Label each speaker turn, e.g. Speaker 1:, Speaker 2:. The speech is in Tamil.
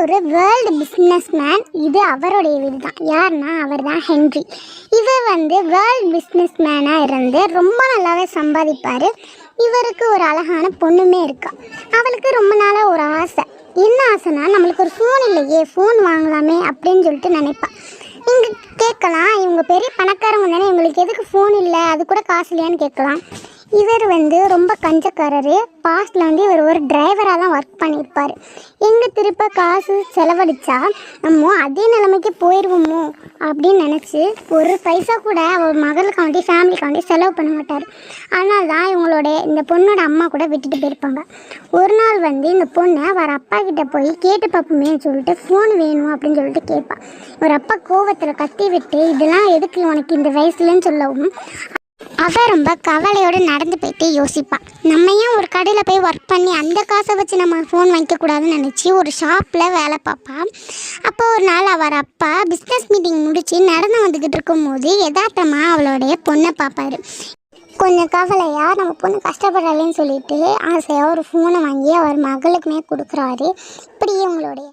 Speaker 1: ஒரு வேர்ல்டு பிஸ்னஸ் மேன். இது அவருடைய வீடு தான். யாருன்னா அவர் தான் ஹென்றி. இவர் வேர்ல்டு பிஸ்னஸ் மேனாக இருந்து ரொம்ப நல்லாவே சம்பாதிப்பார். இவருக்கு ஒரு அழகான பொண்ணுமே இருக்கா. அவளுக்கு ரொம்ப நாளாக ஒரு ஆசை. என்ன ஆசைனா, நம்மளுக்கு ஒரு ஃபோன் இல்லையே, ஃபோன் வாங்கலாமே அப்படின்னு சொல்லிட்டு நினைப்பாள். இங்கே கேட்கலாம், இவங்க பெரிய பணக்காரங்க தானே, இவங்களுக்கு எதுக்கு ஃபோன் இல்லை, அது கூட காசு இல்லையான்னு கேட்கலாம். இவர் ரொம்ப கஞ்சக்காரர். பாஸ்டில் இவர் ஒரு டிரைவராக தான் ஒர்க் பண்ணியிருப்பார். எங்கே திருப்ப காசு செலவழித்தா நம்ம அதே நிலைமைக்கு போயிடுவோமோ அப்படின்னு நினச்சி ஒரு பைசா கூட அவர் மகளுக்காண்டி ஃபேமிலிக்காண்டி செலவு பண்ண மாட்டார். அதனால தான் இந்த பொண்ணோட அம்மா கூட விட்டுட்டு போயிருப்பாங்க. ஒரு நாள் இந்த பொண்ணை அவர் அப்பா கிட்டே போய் கேட்டு பார்ப்போமேன்னு சொல்லிட்டு ஃபோன் வேணும் அப்படின்னு சொல்லிட்டு கேட்பாள். ஒரு அப்பா கோவத்தில் கத்தி விட்டு, இதெல்லாம் எதுக்கு உனக்கு இந்த வயசுலன்னு சொல்லவும் அவள் ரொம்ப கவலையோடு நடந்து போயிட்டு யோசிப்பாள். நம்ம ஏன் ஒரு கடையில் போய் ஒர்க் பண்ணி அந்த காசை வச்சு நம்ம ஃபோன் வாங்கிக்கக்கூடாதுன்னு நினச்சி ஒரு ஷாப்பில் வேலை பார்ப்பாள். அப்போ ஒரு நாள் அவர் அப்பா பிஸ்னஸ் மீட்டிங் முடித்து நடந்து வந்துக்கிட்டு இருக்கும்போது யதார்த்தமாக அவளுடைய பொண்ணை பார்ப்பார். கொஞ்சம் கவலையாக நம்ம பொண்ணு கஷ்டப்படுறாளேன்னு சொல்லிட்டு ஆசையாக ஒரு ஃபோனை வாங்கி அவர் மகளுக்குமே கொடுக்குறாரு. இப்படியே உங்களுடைய